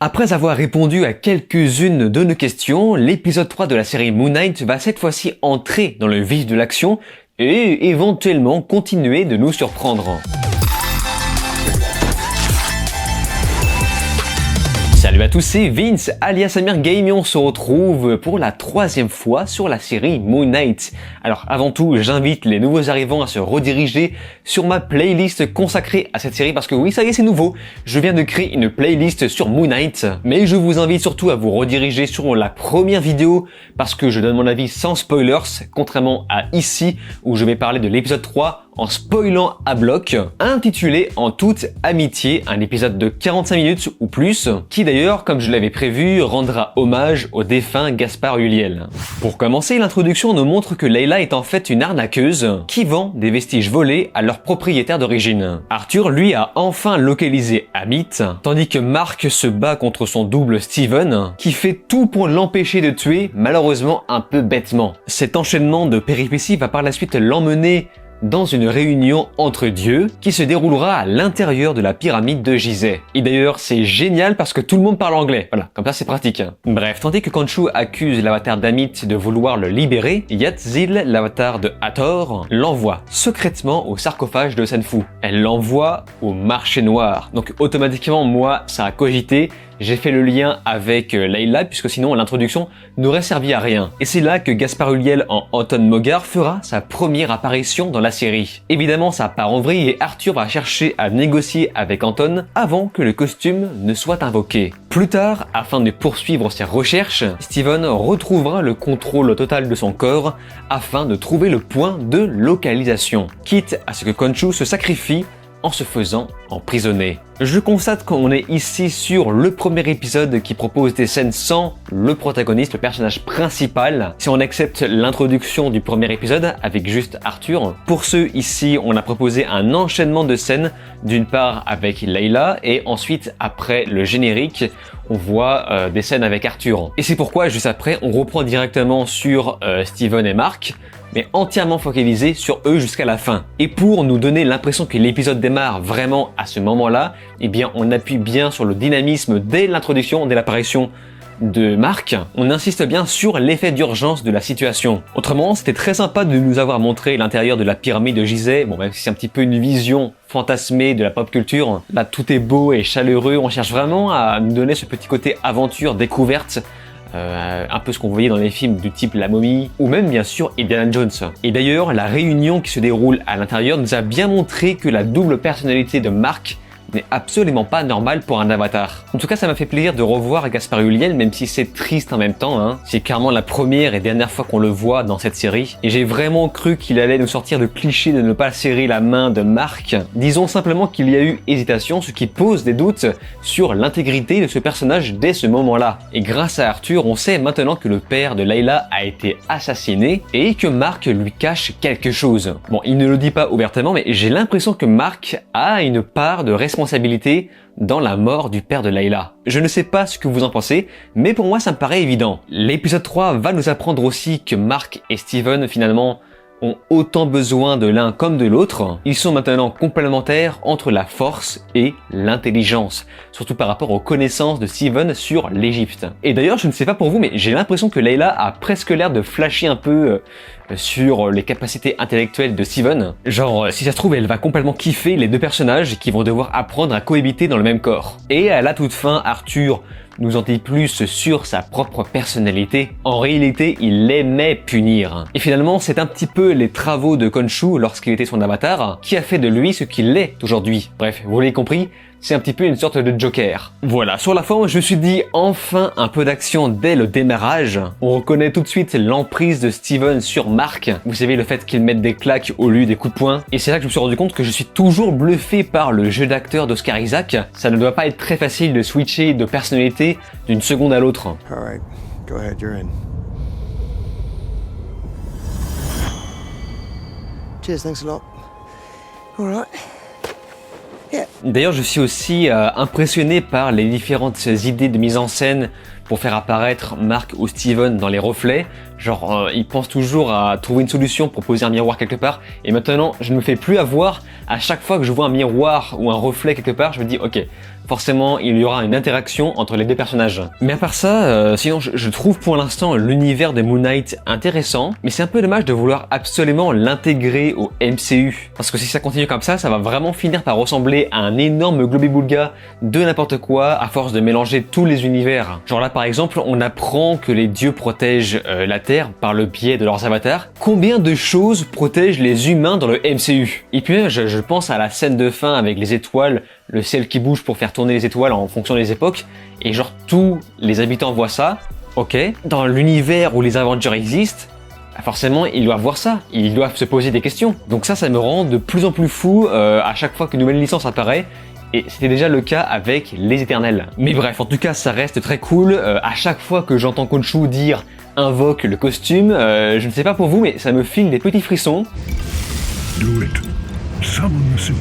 Après avoir répondu à quelques-unes de nos questions, l'épisode 3 de la série Moon Knight va cette fois-ci entrer dans le vif de l'action et éventuellement continuer de nous surprendre. Salut à tous, c'est Vince alias Amir Game et on se retrouve pour la 3e fois sur la série Moon Knight. Alors avant tout, j'invite les nouveaux arrivants à se rediriger sur ma playlist consacrée à cette série parce que oui, ça y est, c'est nouveau. Je viens de créer une playlist sur Moon Knight, mais je vous invite surtout à vous rediriger sur la première vidéo parce que je donne mon avis sans spoilers, contrairement à ici où je vais parler de l'épisode 3 en spoilant à bloc, intitulé En toute amitié, un épisode de 45 minutes ou plus, qui d'ailleurs, comme je l'avais prévu, rendra hommage au défunt Gaspard Ulliel. Pour commencer, l'introduction nous montre que Layla est en fait une arnaqueuse qui vend des vestiges volés à leur propriétaire d'origine. Arthur, lui, a enfin localisé Amit, tandis que Mark se bat contre son double Steven, qui fait tout pour l'empêcher de tuer, malheureusement un peu bêtement. Cet enchaînement de péripéties va par la suite l'emmener dans une réunion entre dieux qui se déroulera à l'intérieur de la pyramide de Gizeh. Et d'ailleurs, c'est génial parce que tout le monde parle anglais. Voilà, comme ça c'est pratique. Bref, tandis que Khonshu accuse l'avatar d'Amit de vouloir le libérer, Yatzil, l'avatar de Hathor, l'envoie secrètement au sarcophage de Senfu. Elle l'envoie au marché noir. Donc automatiquement, moi, ça a cogité. J'ai fait le lien avec Layla puisque sinon l'introduction n'aurait servi à rien. Et c'est là que Gaspard Ulliel en Anton Mogar fera sa première apparition dans la série. Évidemment, ça part en vrille et Arthur va chercher à négocier avec Anton avant que le costume ne soit invoqué. Plus tard, afin de poursuivre ses recherches, Steven retrouvera le contrôle total de son corps afin de trouver le point de localisation, quitte à ce que Khonshu se sacrifie en se faisant emprisonner. Je constate qu'on est ici sur le premier épisode qui propose des scènes sans le protagoniste, le personnage principal, si on accepte l'introduction du premier épisode avec juste Arthur. Pour ceux ici, on a proposé un enchaînement de scènes, d'une part avec Layla et ensuite après le générique, on voit des scènes avec Arthur. Et c'est pourquoi juste après, on reprend directement sur Steven et Mark, mais entièrement focalisé sur eux jusqu'à la fin. Et pour nous donner l'impression que l'épisode démarre vraiment à ce moment-là, eh bien on appuie bien sur le dynamisme dès l'introduction, dès l'apparition de Mark, on insiste bien sur l'effet d'urgence de la situation. Autrement, c'était très sympa de nous avoir montré l'intérieur de la pyramide de Gizeh, bon même si c'est un petit peu une vision fantasmée de la pop culture, là tout est beau et chaleureux, on cherche vraiment à nous donner ce petit côté aventure, découverte, un peu ce qu'on voyait dans les films du type La Momie ou même bien sûr Indiana Jones. Et d'ailleurs, la réunion qui se déroule à l'intérieur nous a bien montré que la double personnalité de Mark n'est absolument pas normale pour un avatar. En tout cas, ça m'a fait plaisir de revoir Gaspard Ulliel, même si c'est triste en même temps, hein. C'est clairement la première et dernière fois qu'on le voit dans cette série. Et j'ai vraiment cru qu'il allait nous sortir le cliché de ne pas serrer la main de Mark. Disons simplement qu'il y a eu hésitation, ce qui pose des doutes sur l'intégrité de ce personnage dès ce moment-là. Et grâce à Arthur, on sait maintenant que le père de Layla a été assassiné et que Mark lui cache quelque chose. Bon, il ne le dit pas ouvertement, mais j'ai l'impression que Mark a une part de responsabilité dans la mort du père de Layla. Je ne sais pas ce que vous en pensez, mais pour moi ça me paraît évident. L'épisode 3 va nous apprendre aussi que Mark et Steven finalement ont autant besoin de l'un comme de l'autre. Ils sont maintenant complémentaires entre la force et l'intelligence, surtout par rapport aux connaissances de Steven sur l'Égypte. Et d'ailleurs, je ne sais pas pour vous, mais j'ai l'impression que Layla a presque l'air de flasher un peu sur les capacités intellectuelles de Steven. Genre, si ça se trouve, elle va complètement kiffer les deux personnages qui vont devoir apprendre à cohabiter dans le même corps. Et à la toute fin, Arthur nous en dit plus sur sa propre personnalité. En réalité, il aimait punir. Et finalement, c'est un petit peu les travaux de Khonshu lorsqu'il était son avatar qui a fait de lui ce qu'il est aujourd'hui. Bref, vous l'avez compris, c'est un petit peu une sorte de Joker. Voilà, sur la forme, je me suis dit enfin un peu d'action dès le démarrage. On reconnaît tout de suite l'emprise de Steven sur Mark. Vous savez, le fait qu'il mette des claques au lieu des coups de poing. Et c'est là que je me suis rendu compte que je suis toujours bluffé par le jeu d'acteur d'Oscar Isaac. Ça ne doit pas être très facile de switcher de personnalité d'une seconde à l'autre. Alright, go ahead, you're in. Cheers, thanks a lot. Alright. D'ailleurs, je suis aussi impressionné par les différentes idées de mise en scène pour faire apparaître Mark ou Steven dans les reflets. Genre, ils pensent toujours à trouver une solution pour poser un miroir quelque part. Et maintenant, je ne me fais plus avoir à chaque fois que je vois un miroir ou un reflet quelque part. Je me dis, ok, forcément il y aura une interaction entre les deux personnages. Mais à part ça, sinon je trouve pour l'instant l'univers de Moon Knight intéressant, mais c'est un peu dommage de vouloir absolument l'intégrer au MCU. Parce que si ça continue comme ça va vraiment finir par ressembler à un énorme globi-boulga de n'importe quoi à force de mélanger tous les univers. Genre là par exemple, on apprend que les dieux protègent la Terre par le biais de leurs avatars. Combien de choses protègent les humains dans le MCU? Et puis même, je pense à la scène de fin avec les étoiles, le ciel qui bouge pour faire tourner les étoiles en fonction des époques, et genre tous les habitants voient ça, ok. Dans l'univers où les Avengers existent, forcément ils doivent voir ça, ils doivent se poser des questions. Donc ça me rend de plus en plus fou à chaque fois qu'une nouvelle licence apparaît, et c'était déjà le cas avec les Éternels. Mais bref, en tout cas ça reste très cool. À chaque fois que j'entends Khonshu dire invoque le costume, je ne sais pas pour vous mais ça me file des petits frissons. Do it. Summon the suit.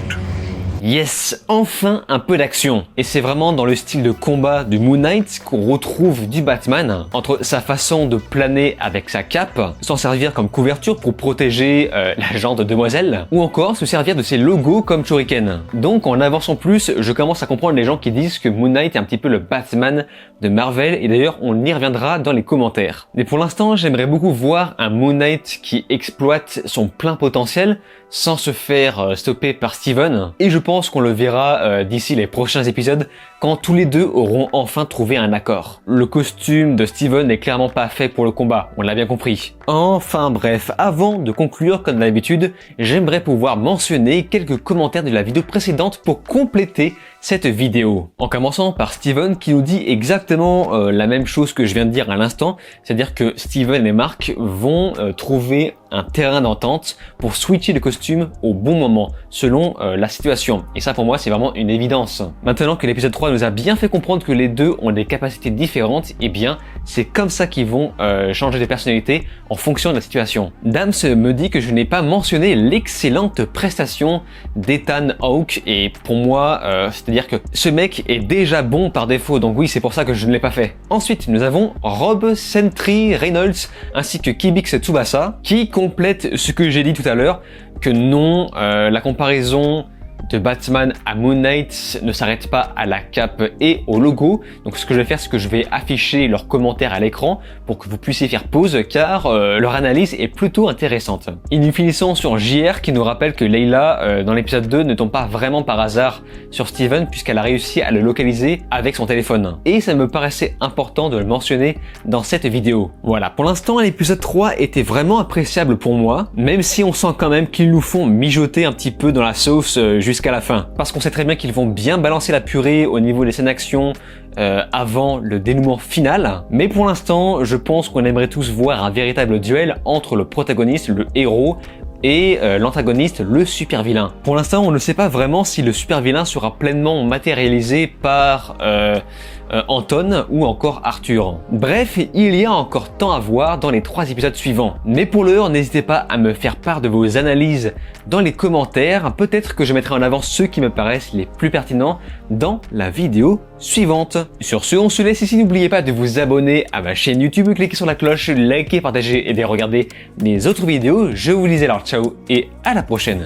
Yes, enfin un peu d'action. Et c'est vraiment dans le style de combat du Moon Knight qu'on retrouve du Batman, entre sa façon de planer avec sa cape, s'en servir comme couverture pour protéger la jante de demoiselle, ou encore se servir de ses logos comme Shuriken. Donc en avançant plus, je commence à comprendre les gens qui disent que Moon Knight est un petit peu le Batman de Marvel, et d'ailleurs on y reviendra dans les commentaires. Mais pour l'instant, j'aimerais beaucoup voir un Moon Knight qui exploite son plein potentiel sans se faire stopper par Steven, et je pense qu'on le verra d'ici les prochains épisodes quand tous les deux auront enfin trouvé un accord. Le costume de Steven n'est clairement pas fait pour le combat, on l'a bien compris. Enfin bref, avant de conclure comme d'habitude, j'aimerais pouvoir mentionner quelques commentaires de la vidéo précédente pour compléter cette vidéo. En commençant par Steven qui nous dit exactement la même chose que je viens de dire à l'instant, c'est-à-dire que Steven et Mark vont trouver un terrain d'entente pour switcher le costume au bon moment, selon la situation. Et ça pour moi c'est vraiment une évidence. Maintenant que l'épisode 3 nous a bien fait comprendre que les deux ont des capacités différentes, et bien c'est comme ça qu'ils vont changer de personnalité en fonction de la situation. Dams me dit que je n'ai pas mentionné l'excellente prestation d'Ethan Hawke, et pour moi c'est-à-dire que ce mec est déjà bon par défaut, donc oui c'est pour ça que je ne l'ai pas fait. Ensuite nous avons Rob Sentry Reynolds ainsi que Kibix Tsubasa qui complète ce que j'ai dit tout à l'heure, que non, la comparaison de Batman à Moon Knight ne s'arrête pas à la cape et au logo. Donc ce que je vais faire, c'est que je vais afficher leurs commentaires à l'écran pour que vous puissiez faire pause, car leur analyse est plutôt intéressante. Et nous finissons sur JR qui nous rappelle que Layla dans l'épisode 2 ne tombe pas vraiment par hasard sur Steven, puisqu'elle a réussi à le localiser avec son téléphone. Et ça me paraissait important de le mentionner dans cette vidéo. Voilà, pour l'instant l'épisode 3 était vraiment appréciable pour moi, même si on sent quand même qu'ils nous font mijoter un petit peu dans la sauce jusqu'à la fin. Parce qu'on sait très bien qu'ils vont bien balancer la purée au niveau des scènes d'action avant le dénouement final. Mais pour l'instant, je pense qu'on aimerait tous voir un véritable duel entre le protagoniste, le héros, et l'antagoniste, le super vilain. Pour l'instant, on ne sait pas vraiment si le super vilain sera pleinement matérialisé par Anton ou encore Arthur. Bref, il y a encore tant à voir dans les 3 épisodes suivants. Mais pour l'heure, n'hésitez pas à me faire part de vos analyses dans les commentaires. Peut-être que je mettrai en avant ceux qui me paraissent les plus pertinents dans la vidéo suivante. Sur ce, on se laisse ici. N'oubliez pas de vous abonner à ma chaîne YouTube, cliquez sur la cloche, likez, partagez et de regarder mes autres vidéos. Je vous dis alors ciao et à la prochaine.